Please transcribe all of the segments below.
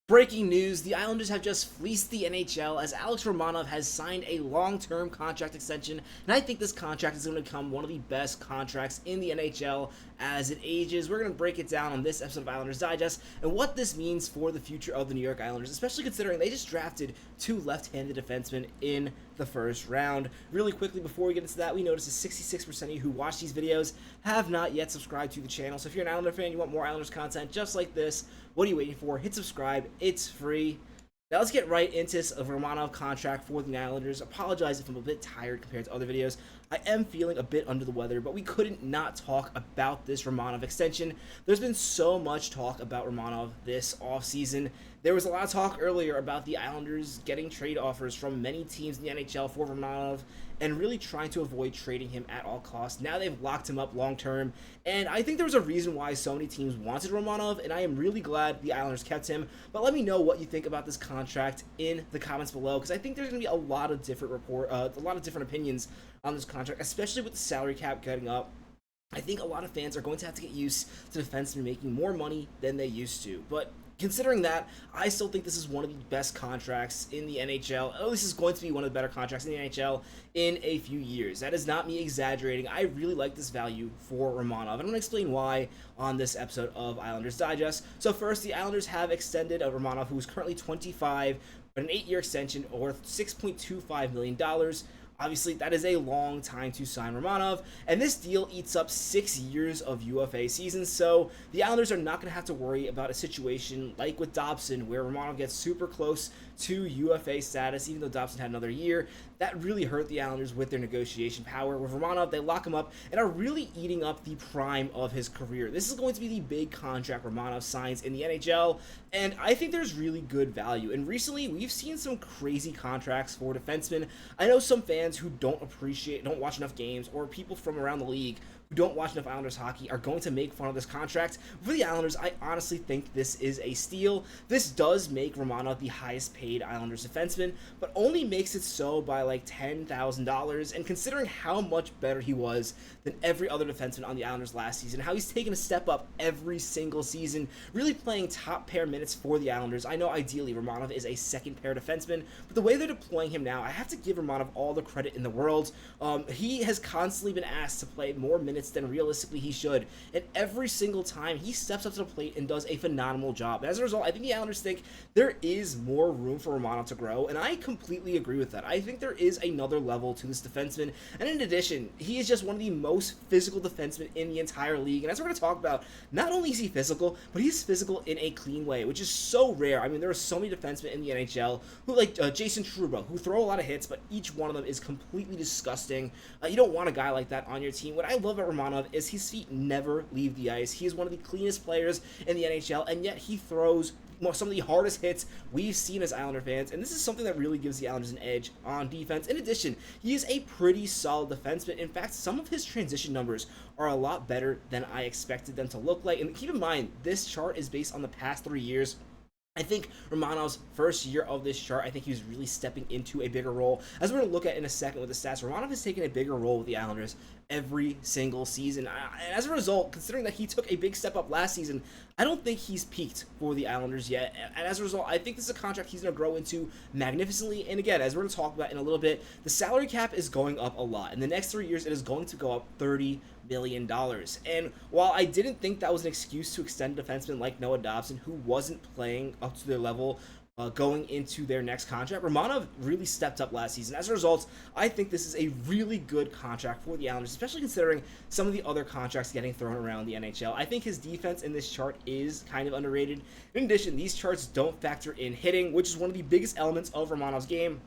Breaking news, the Islanders have just fleeced the NHL as Alex Romanov has signed a long-term contract extension, and I think this contract is going to become one of the best contracts in the NHL as it ages. We're going to break it down on this episode of Islanders Digest and what this means for the future of the New York Islanders, especially considering they just drafted two left-handed defensemen in the first round. Really quickly, before we get into that, we noticed that 66% of you who watch these videos have not yet subscribed to the channel, so if you're an Islander fan, you want more Islanders content just like this, what are you waiting for? Hit subscribe. It's free. Now let's get right into this Romanov contract for the Islanders. Apologize if I'm a bit tired compared to other videos. I am feeling a bit under the weather, but we couldn't not talk about this Romanov extension. There's been so much talk about Romanov this offseason. There was a lot of talk earlier about the Islanders getting trade offers from many teams in the NHL for Romanov and really trying to avoid trading him at all costs. Now they've locked him up long term, and I think there was a reason why so many teams wanted Romanov, and I am really glad the Islanders kept him. But let me know what you think about this contract in the comments below, because I think there's going to be a lot of different opinions on this contract, especially with the salary cap getting up. I think a lot of fans are going to have to get used to defensemen making more money than they used to, but considering that, I still think this is one of the best contracts in the NHL. At least it's going to be one of the better contracts in the NHL in a few years. That is not me exaggerating. I really like this value for Romanov. I'm going to explain why on this episode of Islanders Digest. So first, the Islanders have extended Romanov, who is currently 25, but an 8-year extension worth $6.25 million. Obviously, that is a long time to sign Romanov, and this deal eats up 6 years of UFA seasons, so the Islanders are not going to have to worry about a situation like with Dobson, where Romanov gets super close to UFA status, even though Dobson had another year. That really hurt the Islanders with their negotiation power. With Romanov, they lock him up and are really eating up the prime of his career. This is going to be the big contract Romanov signs in the NHL, and I think there's really good value. And recently, we've seen some crazy contracts for defensemen. I know some fans who don't watch enough games, or people from around the league who don't watch enough Islanders hockey are going to make fun of this contract. For the Islanders, I honestly think this is a steal. This does make Romanov the highest paid Islanders defenseman, but only makes it so by like $10,000. And considering how much better he was than every other defenseman on the Islanders last season, how he's taken a step up every single season, really playing top pair minutes for the Islanders. I know ideally Romanov is a second pair defenseman, but the way they're deploying him now, I have to give Romanov all the credit in the world. He has constantly been asked to play more minutes than realistically he should, and every single time he steps up to the plate and does a phenomenal job. And as a result, I think the Islanders think there is more room for Romanov to grow, and I completely agree with that. I think there is another level to this defenseman, and in addition, he is just one of the most physical defensemen in the entire league. And as we're going to talk about, not only is he physical, but he's physical in a clean way, which is so rare. I mean, there are so many defensemen in the NHL who, like Jason Trouba, who throw a lot of hits, but each one of them is completely disgusting. You don't want a guy like that on your team. What I love about Romanov is his feet never leave the ice. He is one of the cleanest players in the NHL, and yet he throws some of the hardest hits we've seen as Islander fans, and this is something that really gives the Islanders an edge on defense. In addition, he is a pretty solid defenseman. In fact, some of his transition numbers are a lot better than I expected them to look like. And keep in mind, this chart is based on the past 3 years. I think Romanov's first year of this chart, I think he was really stepping into a bigger role. As we're going to look at in a second with the stats, Romanov has taken a bigger role with the Islanders every single season. And as a result, considering that he took a big step up last season, I don't think he's peaked for the Islanders yet. And as a result, I think this is a contract he's going to grow into magnificently. And again, as we're going to talk about in a little bit, the salary cap is going up a lot. In the next 3 years, it is going to go up $30 million. And while I didn't think that was an excuse to extend a defenseman like Noah Dobson, who wasn't playing up to their level going into their next contract, Romanov really stepped up last season. As a result, I think this is a really good contract for the Islanders, especially considering some of the other contracts getting thrown around the NHL. I think his defense in this chart is kind of underrated. In addition, these charts don't factor in hitting, which is one of the biggest elements of Romanov's game.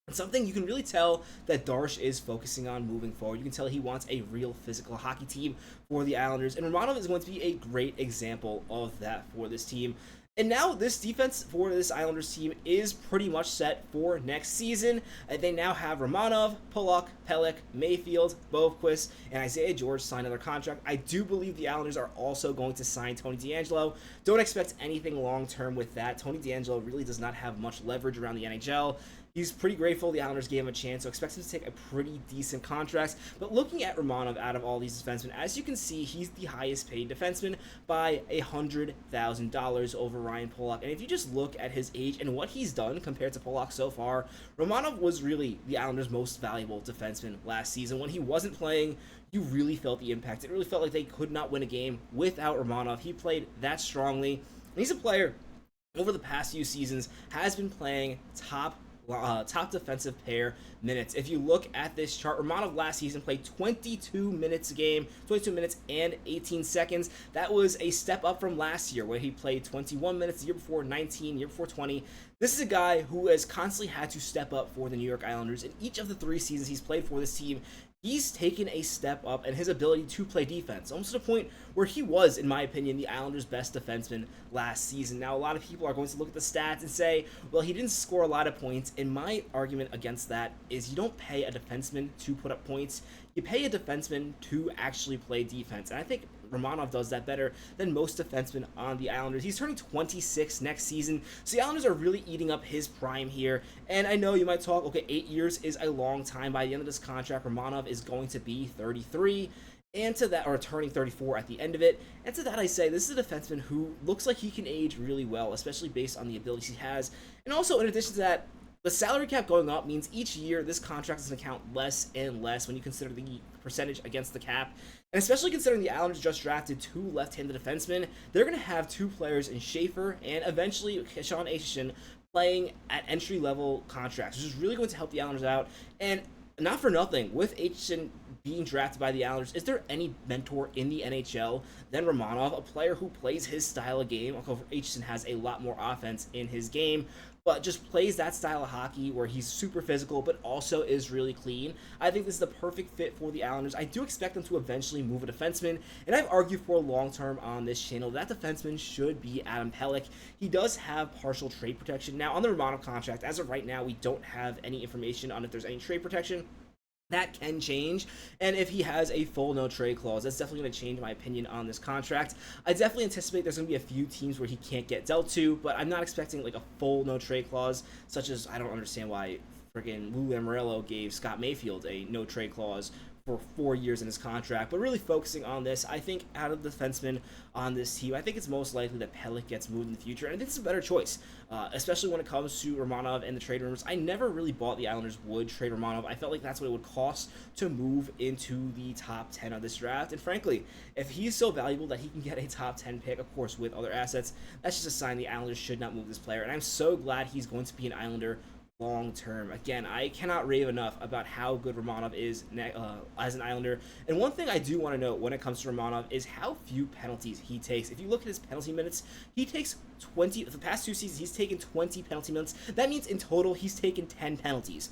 And something you can really tell that Darsh is focusing on moving forward. You can tell he wants a real physical hockey team for the Islanders, and Romanov is going to be a great example of that for this team. And now this defense for this Islanders team is pretty much set for next season. They now have Romanov, Pulock, Pelech, Mayfield, Bovequist, and Isaiah George sign another contract. I do believe the Islanders are also going to sign Tony DeAngelo. Don't expect anything long-term with that. Tony DeAngelo really does not have much leverage around the NHL. he's pretty grateful the Islanders gave him a chance, so expect him to take a pretty decent contract. But looking at Romanov out of all these defensemen, as you can see, he's the highest paid defenseman by $100,000 over Ryan Pulock. And if you just look at his age and what he's done compared to Pulock so far, Romanov was really the Islanders' most valuable defenseman last season. When he wasn't playing, you really felt the impact. It really felt like they could not win a game without Romanov. He played that strongly. And he's a player over the past few seasons has been playing top defensive pair minutes. If you look at this chart, Romanov last season played 22 minutes a game, 22 minutes and 18 seconds. That was a step up from last year, where he played 21 minutes the year before, 19, the year before 20. This is a guy who has constantly had to step up for the New York Islanders. In each of the 3 seasons he's played for this team, he's taken a step up in his ability to play defense, almost to the point where he was, in my opinion, the Islanders' best defenseman last season. Now, a lot of people are going to look at the stats and say, well, he didn't score a lot of points, and my argument against that is you don't pay a defenseman to put up points. You pay a defenseman to actually play defense, and I think Romanov does that better than most defensemen on the Islanders. He's turning 26 next season, so the Islanders are really eating up his prime here. And I know you might talk, okay, 8 years is a long time. By the end of this contract, Romanov is going to be 33, and to that, or turning 34 at the end of it. And to that I say, this is a defenseman who looks like he can age really well, especially based on the abilities he has. And also, in addition to that, the salary cap going up means each year this contract is going to count less and less when you consider the percentage against the cap. And especially considering the Islanders just drafted 2 left-handed defensemen, they're going to have 2 players in Schaefer and eventually Sean Aitchison playing at entry-level contracts, which is really going to help the Islanders out. And not for nothing, with Aitchison being drafted by the Islanders, is there any mentor in the NHL than Romanov, a player who plays his style of game? Although Aitchison has a lot more offense in his game, but just plays that style of hockey where he's super physical but also is really clean. I think this is the perfect fit for the Islanders. I do expect them to eventually move a defenseman, and I've argued for long term on this channel that defenseman should be Adam Pelech. He does have partial trade protection. Now, on the Romanov contract, as of right now, we don't have any information on if there's any trade protection. That can change, and if he has a full no-trade clause, that's definitely going to change my opinion on this contract. I definitely anticipate there's going to be a few teams where he can't get dealt to, but I'm not expecting like a full no-trade clause, such as I don't understand why friggin' Lou Lamoriello gave Scott Mayfield a no-trade clause for 4 years in his contract. But really focusing on this, I think out of the defensemen on this team, I think it's most likely that Pelech gets moved in the future, and I think it's a better choice, especially when it comes to Romanov and the trade rumors. I never really bought the Islanders would trade Romanov. I felt like that's what it would cost to move into the top 10 of this draft, and frankly, if he's so valuable that he can get a top 10 pick, of course with other assets, that's just a sign the Islanders should not move this player, and I'm so glad he's going to be an Islander long term. Again, I cannot rave enough about how good Romanov is as an Islander. And one thing I do want to note when it comes to Romanov is how few penalties he takes. If you look at his penalty minutes, he takes 20. For the past 2 seasons, he's taken 20 penalty minutes. That means in total, he's taken 10 penalties.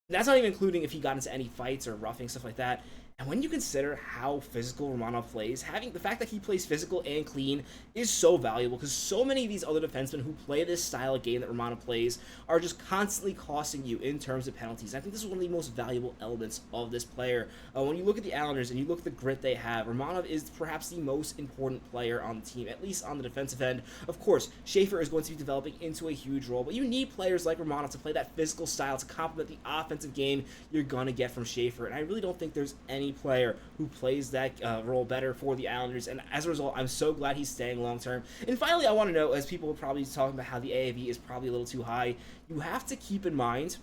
That's not even including if he got into any fights or roughing, stuff like that. And when you consider how physical Romanov plays, having the fact that he plays physical and clean is so valuable, because so many of these other defensemen who play this style of game that Romanov plays are just constantly costing you in terms of penalties. I think this is one of the most valuable elements of this player. When you look at the Islanders and you look at the grit they have, Romanov is perhaps the most important player on the team, at least on the defensive end. Of course, Schaefer is going to be developing into a huge role, but you need players like Romanov to play that physical style to complement the offensive game you're going to get from Schaefer. And I really don't think there's any player who plays that role better for the Islanders, and as a result, I'm so glad he's staying long term. And finally, I want to know, as people are probably talking about how the AAV is probably a little too high, you have to keep in mind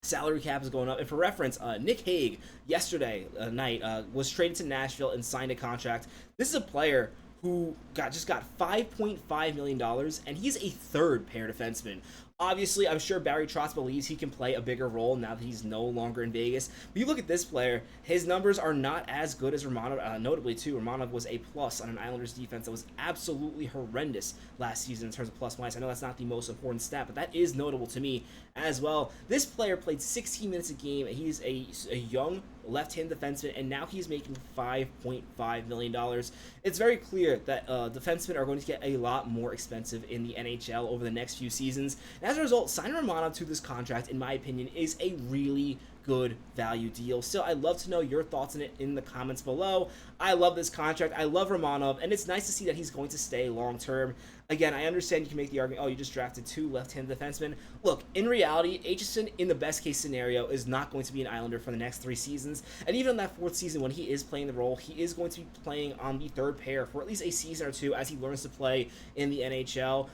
salary cap is going up. And for reference, Nick Hague yesterday night was traded to Nashville and signed a contract. This is a player who just got $5.5 million, and he's a third pair defenseman. Obviously, I'm sure Barry Trotz believes he can play a bigger role now that he's no longer in Vegas. But you look at this player, his numbers are not as good as Romanov. Notably, too, Romanov was a plus on an Islanders defense that was absolutely horrendous last season in terms of plus minus. I know that's not the most important stat, but that is notable to me as well. This player played 16 minutes a game, and he's a young left-handed defenseman, and now he's making $5.5 million. It's very clear that defensemen are going to get a lot more expensive in the NHL over the next few seasons. And as a result, signing Romanov to this contract, in my opinion, is a really good value deal. Still, I'd love to know your thoughts on it in the comments below. I love this contract. I love Romanov, and it's nice to see that he's going to stay long term. Again, I understand you can make the argument, oh, you just drafted 2 left-handed defensemen. Look, in reality, Aitchison, in the best-case scenario, is not going to be an Islander for the next 3 seasons. And even in that 4th season, when he is playing the role, he is going to be playing on the 3rd pair for at least a season or 2 as he learns to play in the NHL.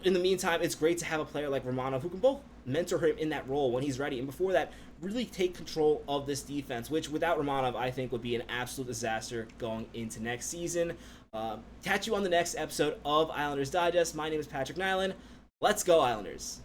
In the meantime, it's great to have a player like Romanov who can both mentor him in that role when he's ready, and before that, really take control of this defense, which without Romanov, I think would be an absolute disaster going into next season. Catch you on the next episode of Islanders Digest. My name is Patrick Nilan. Let's go, Islanders.